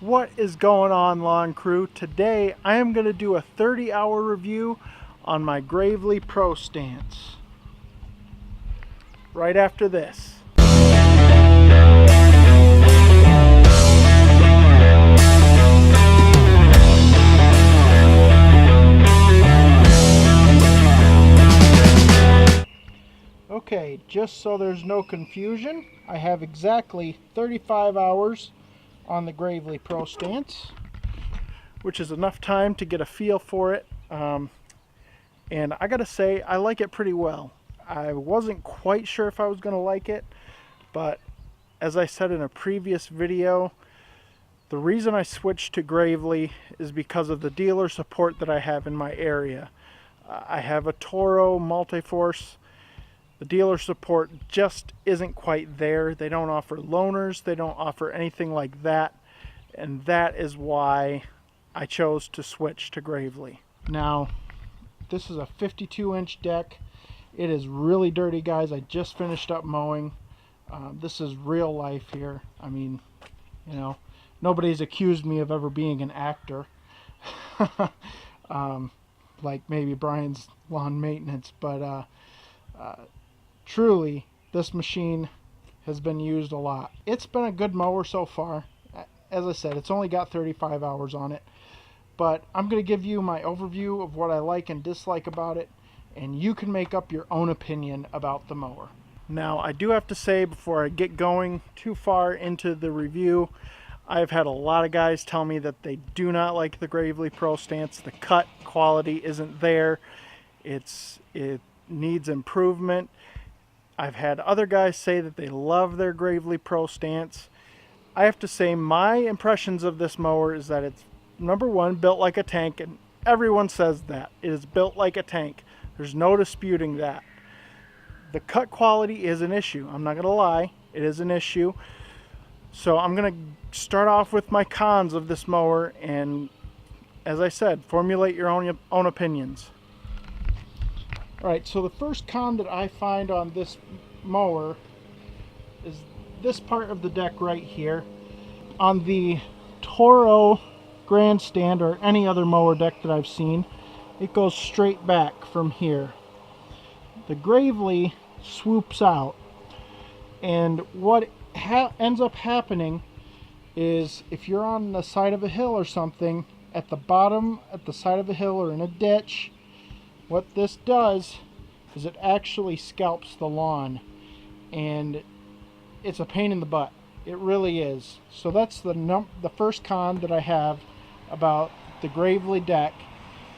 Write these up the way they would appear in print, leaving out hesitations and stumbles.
What is going on, lawn crew? Today I am going to do a 30-hour review on my Gravely Pro stance. Right after this. Okay, just so there's no confusion, I have exactly 35 hours on the Gravely Pro stance, which is enough time to get a feel for it. And I gotta say, I like it pretty well. I wasn't quite sure if I was gonna like it, but as I said in a previous video, the reason I switched to Gravely is because of the dealer support that I have in my area. I have a Toro Multiforce. The dealer support just isn't quite there. They don't offer loaners, they don't offer anything like that, and that is why I chose to switch to Gravely. Now, this is a 52-inch deck. It is really dirty, guys. I just finished up mowing. This is real life here. I mean, you know, nobody's accused me of ever being an actor. Like maybe Brian's lawn maintenance, but truly, this machine has been used a lot. It's been a good mower so far. As I said, it's only got 35 hours on it. But I'm going to give you my overview of what I like and dislike about it, and you can make up your own opinion about the mower. Now, I do have to say, before I get going too far into the review, I've had a lot of guys tell me that they do not like the Gravely Pro stance. The cut quality isn't there. It needs improvement. I've had other guys say that they love their Gravely Pro stance. I have to say, my impressions of this mower is that it's, number one, built like a tank, and everyone says that. It is built like a tank. There's no disputing that. The cut quality is an issue. I'm not going to lie. It is an issue. So I'm going to start off with my cons of this mower, and as I said, formulate your own opinions. Alright, so the first con that I find on this mower is this part of the deck right here. On the Toro Grandstand or any other mower deck that I've seen, it goes straight back from here. The Gravely swoops out, and what ends up happening is if you're on the side of a hill or something, at the bottom, at the side of a hill or in a ditch, what this does is it actually scalps the lawn, and it's a pain in the butt. It really is. So that's the first con that I have about the Gravely deck,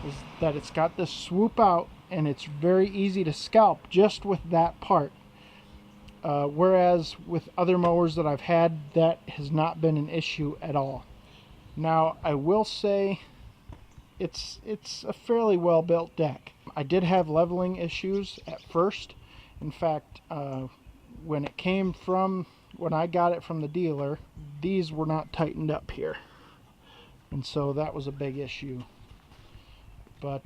is that it's got this swoop out and it's very easy to scalp just with that part. Whereas with other mowers that I've had, that has not been an issue at all. Now, I will say it's a fairly well built deck. I did have leveling issues at first. In fact, when I got it from the dealer, these were not tightened up here, and so that was a big issue. But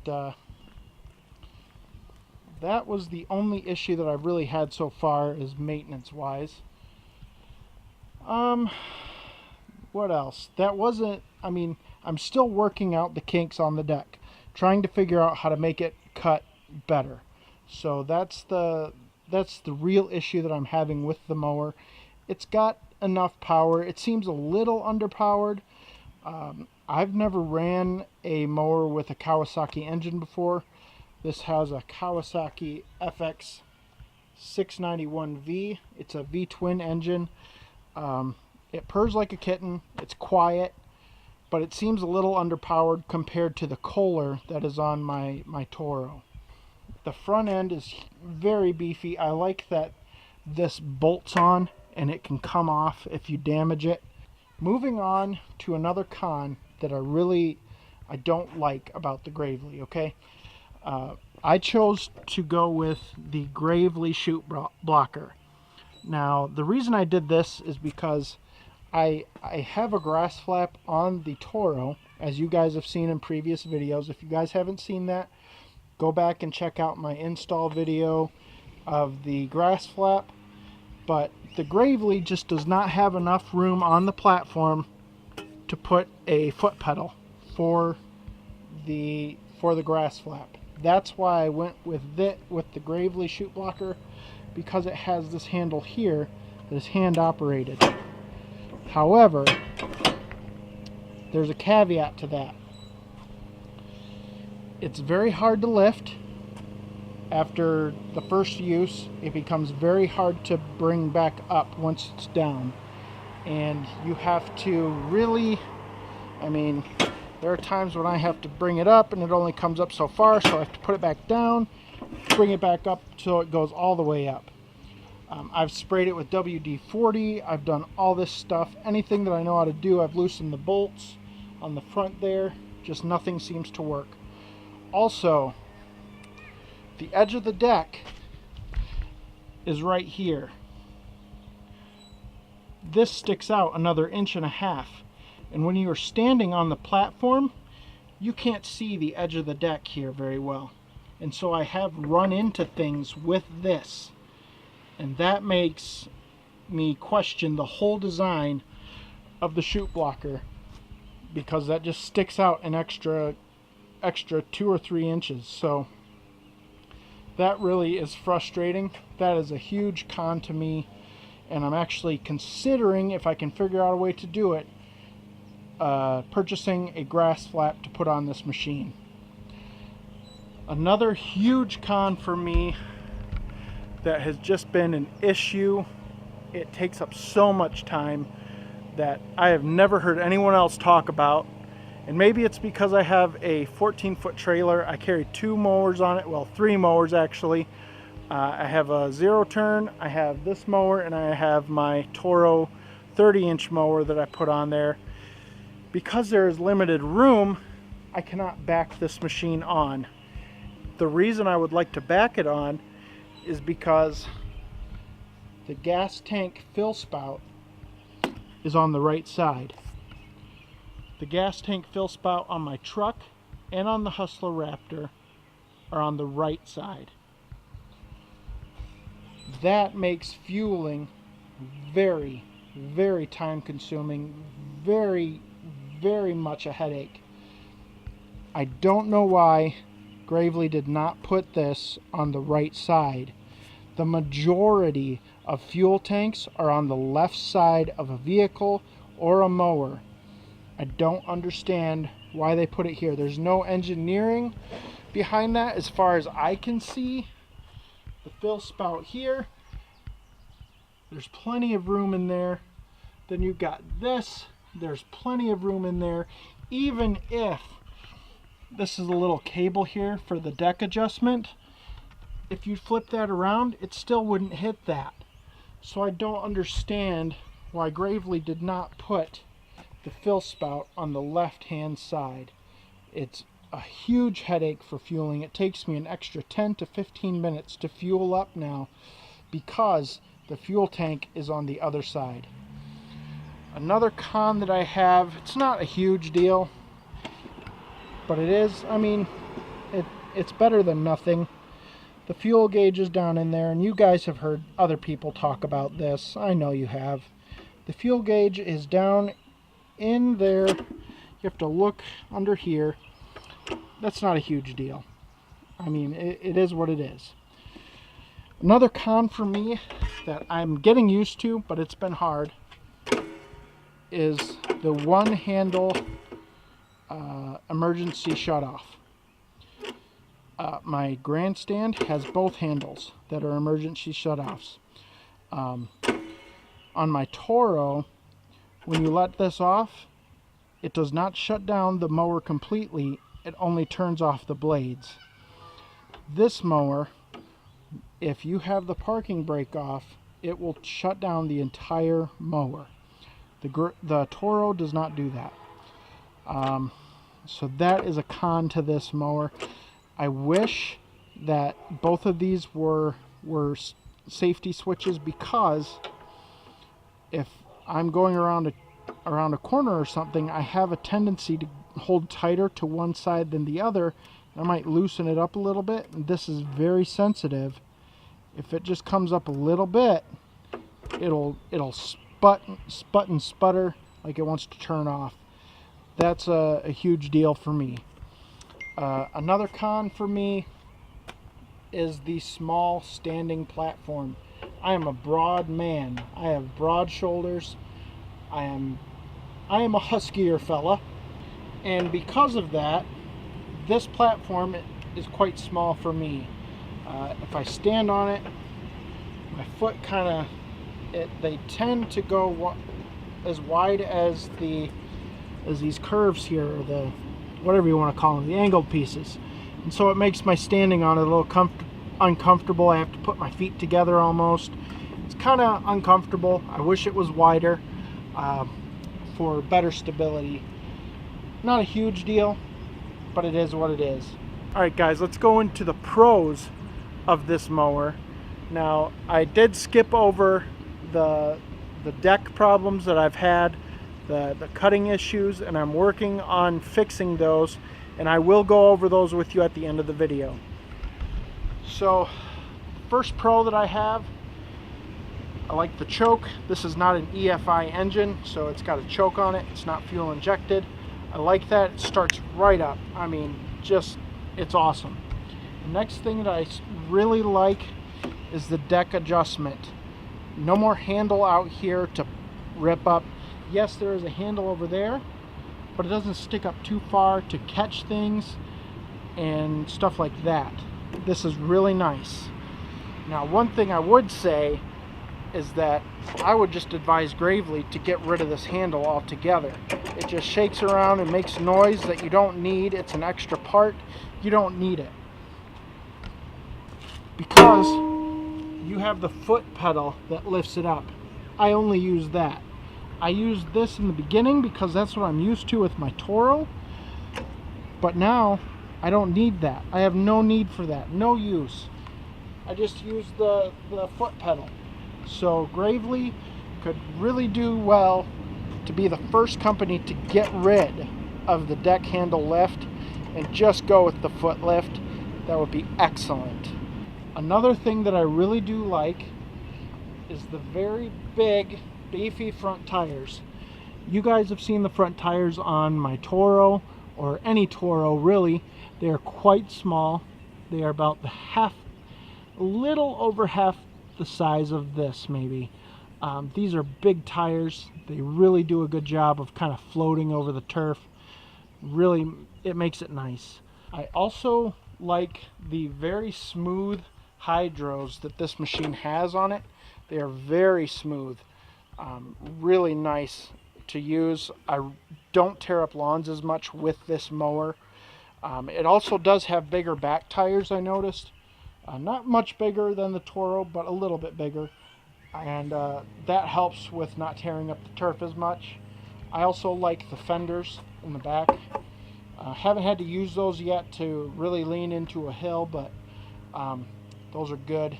that was the only issue that I've really had so far, is maintenance wise. What else? That wasn't, I mean, I'm still working out the kinks on the deck, trying to figure out how to make it cut better. So that's the real issue that I'm having with the mower. It's got enough power. It seems a little underpowered. I've never ran a mower with a Kawasaki engine before. This has a Kawasaki FX 691V. It's a V-twin engine. It purrs like a kitten. It's quiet, but it seems a little underpowered compared to the Kohler that is on my Toro. The front end is very beefy. I like that this bolts on and it can come off if you damage it. Moving on to another con that I don't like about the Gravely, okay? I chose to go with the Gravely chute blocker. Now, the reason I did this is because I have a grass flap on the Toro, as you guys have seen in previous videos. If you guys haven't seen that, go back and check out my install video of the grass flap. But the Gravely just does not have enough room on the platform to put a foot pedal for the grass flap. That's why I went with the Gravely chute blocker, because it has this handle here that is hand operated. However, there's a caveat to that. It's very hard to lift. After the first use, it becomes very hard to bring back up once it's down. And you have to really, I mean, there are times when I have to bring it up and it only comes up so far, so I have to put it back down, bring it back up so it goes all the way up. I've sprayed it with WD-40, I've done all this stuff, anything that I know how to do. I've loosened the bolts on the front there, just nothing seems to work. Also, the edge of the deck is right here. This sticks out another 1.5 inches, and when you are standing on the platform, you can't see the edge of the deck here very well. And so I have run into things with this, and that makes me question the whole design of the chute blocker, because that just sticks out an extra 2 or 3 inches. So that really is frustrating. That is a huge con to me, and I'm actually considering, if I can figure out a way to do it, purchasing a grass flap to put on this machine. Another huge con for me that has just been an issue, it takes up so much time, that I have never heard anyone else talk about. And maybe it's because I have a 14-foot trailer. I carry 2 mowers on it, well, 3 mowers actually. I have a 0-turn, I have this mower, and I have my Toro 30-inch mower that I put on there. Because there is limited room, I cannot back this machine on. The reason I would like to back it on is because the gas tank fill spout is on the right side. The gas tank fill spout on my truck and on the Hustler Raptor are on the right side. That makes fueling very, very time consuming, very, very much a headache. I don't know why Gravely did not put this on the right side. The majority of fuel tanks are on the left side of a vehicle or a mower. I don't understand why they put it here. There's no engineering behind that as far as I can see. The fill spout here, there's plenty of room in there. Then you've got this, there's plenty of room in there. Even if this is a little cable here for the deck adjustment, if you flip that around, it still wouldn't hit that. So I don't understand why Gravely did not put the fill spout on the left hand side. It's a huge headache for fueling. It takes me an extra 10 to 15 minutes to fuel up now because the fuel tank is on the other side. Another con that I have, it's not a huge deal, but it is, I mean, it's better than nothing. The fuel gauge is down in there, and you guys have heard other people talk about this. I know you have. The fuel gauge is down in there. You have to look under here. That's not a huge deal. I mean, it is what it is. Another con for me that I'm getting used to, but it's been hard, is the one handle emergency shutoff. My grandstand has both handles that are emergency shutoffs. On my Toro, when you let this off, it does not shut down the mower completely. It only turns off the blades. This mower, if you have the parking brake off, it will shut down the entire mower. The Toro does not do that. So that is a con to this mower. I wish that both of these were safety switches, because if I'm going around a corner or something, I have a tendency to hold tighter to one side than the other. I might loosen it up a little bit, and this is very sensitive. If it just comes up a little bit, it'll sput and sputter like it wants to turn off. that's a huge deal for me. Another con for me is the small standing platform. I am a broad man. I have broad shoulders. I am a huskier fella, and because of that, this platform is quite small for me. If I stand on it, my foot kind of, they tend to go as wide as these curves here, or the whatever you want to call them, the angled pieces, and so it makes my standing on it a little uncomfortable. I have to put my feet together almost. It's kind of uncomfortable. I wish it was wider for better stability. Not a huge deal, but it is what it is. Alright guys, let's go into the pros of this mower. Now, I did skip over the deck problems that I've had, the cutting issues, and I'm working on fixing those, and I will go over those with you at the end of the video. So, first pro that I have, I like the choke. This is not an EFI engine, so it's got a choke on it. It's not fuel injected. I like that. It starts right up. I mean, just, it's awesome. The next thing that I really like is the deck adjustment. No more handle out here to rip up. Yes, there is a handle over there, but it doesn't stick up too far to catch things and stuff like that. This is really nice. Now, one thing I would say is that I would just advise gravely to get rid of this handle altogether. It just shakes around and makes noise that you don't need. It's an extra part. You don't need it, because you have the foot pedal that lifts it up. I only use that. I used this in the beginning because that's what I'm used to with my Toro, but now I don't need that. I have no need for that. No use. I just use the foot pedal. So Gravely could really do well to be the first company to get rid of the deck handle lift and just go with the foot lift. That would be excellent. Another thing that I really do like is the very big, beefy front tires. You guys have seen the front tires on my Toro, or any Toro really. They are quite small. They are about a little over half the size of this, maybe. These are big tires. They really do a good job of kind of floating over the turf. Really, it makes it nice. I also like the very smooth hydros that this machine has on it. They are very smooth, really nice to use. I don't tear up lawns as much with this mower. It also does have bigger back tires, I noticed. Not much bigger than the Toro, but a little bit bigger, and that helps with not tearing up the turf as much. I also like the fenders in the back. Haven't had to use those yet to really lean into a hill, but those are good.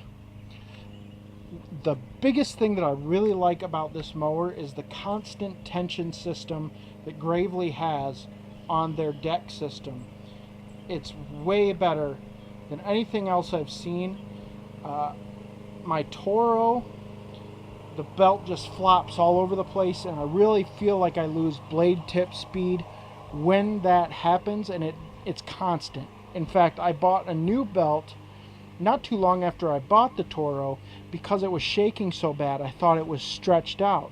The biggest thing that I really like about this mower is the constant tension system that Gravely has on their deck system. It's way better than anything else I've seen. My Toro, the belt just flops all over the place, and I really feel like I lose blade tip speed when that happens, and it's constant. In fact, I bought a new belt not too long after I bought the Toro because it was shaking so bad. I thought it was stretched out.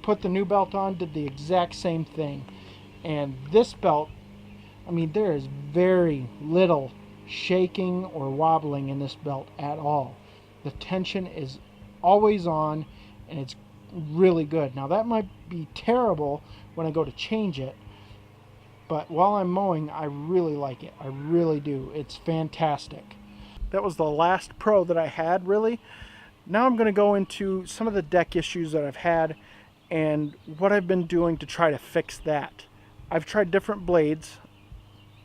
Put the new belt on, did the exact same thing. And this belt, I mean, there is very little shaking or wobbling in this belt at all. The tension is always on, and it's really good. Now, that might be terrible when I go to change it, but while I'm mowing, I really like it. I really do. It's fantastic. That was the last pro that I had, really. Now I'm going to go into some of the deck issues that I've had and what I've been doing to try to fix that. I've tried different blades.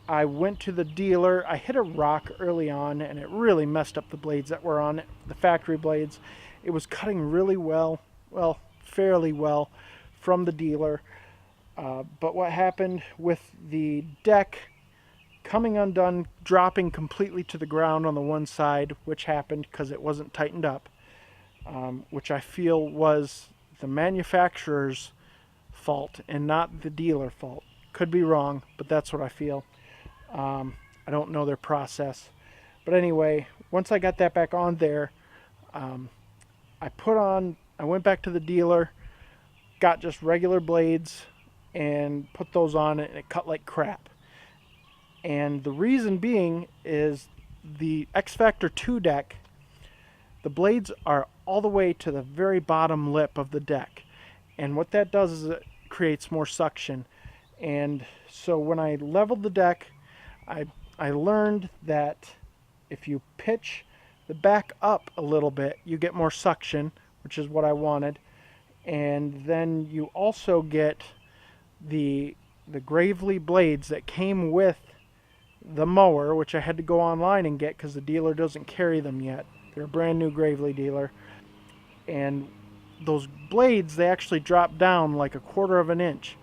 I went to the dealer. I hit a rock early on, and it really messed up the blades that were on it, the factory blades. It was cutting really well, fairly well, from the dealer. But what happened with the deck coming undone, dropping completely to the ground on the one side, which happened because it wasn't tightened up, which I feel was the manufacturer's fault and not the dealer fault. Could be wrong, but that's what I feel. I don't know their process. But anyway, once I got that back on there, I went back to the dealer, got just regular blades, and put those on it, and it cut like crap. And the reason being is the X Factor 2 deck, the blades are all the way to the very bottom lip of the deck. And what that does is it creates more suction. And so when I leveled the deck, I learned that if you pitch the back up a little bit, you get more suction, which is what I wanted. And then you also get the Gravely blades that came with the mower, which I had to go online and get because the dealer doesn't carry them yet. They're a brand new Gravely dealer. And those blades, they actually drop down like a quarter of an inch.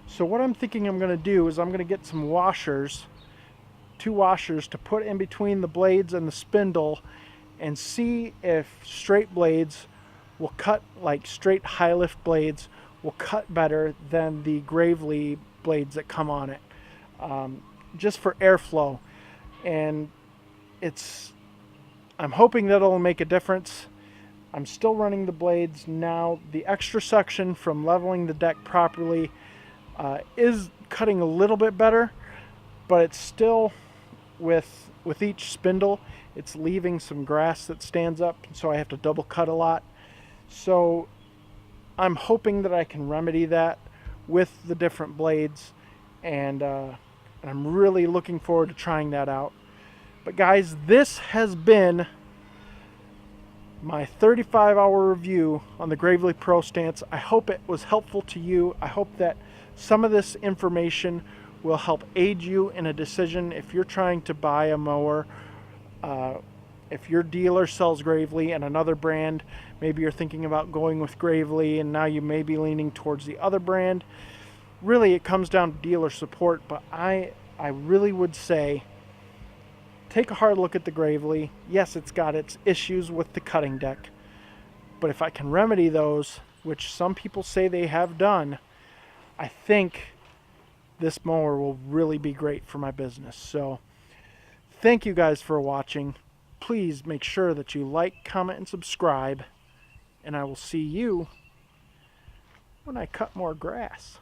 So what I'm thinking I'm going to do is I'm going to get some washers, 2 washers, to put in between the blades and the spindle and see if straight blades will cut, like straight high lift blades will cut better than the Gravely blades that come on it, just for airflow. And I'm hoping that'll make a difference. I'm still running the blades now. The extra suction from leveling the deck properly is cutting a little bit better, but it's still, with each spindle, it's leaving some grass that stands up, so I have to double cut a lot. So I'm hoping that I can remedy that with the different blades, and I'm really looking forward to trying that out. But guys, this has been my 35-hour review on the Gravely Pro Stance. I hope it was helpful to you. I hope that some of this information will help aid you in a decision if you're trying to buy a mower. If your dealer sells Gravely and another brand, maybe you're thinking about going with Gravely and now you may be leaning towards the other brand. Really, it comes down to dealer support, but I really would say take a hard look at the Gravely. Yes, it's got its issues with the cutting deck, but if I can remedy those, which some people say they have done, I think this mower will really be great for my business. So thank you guys for watching. Please make sure that you like, comment, and subscribe, and I will see you when I cut more grass.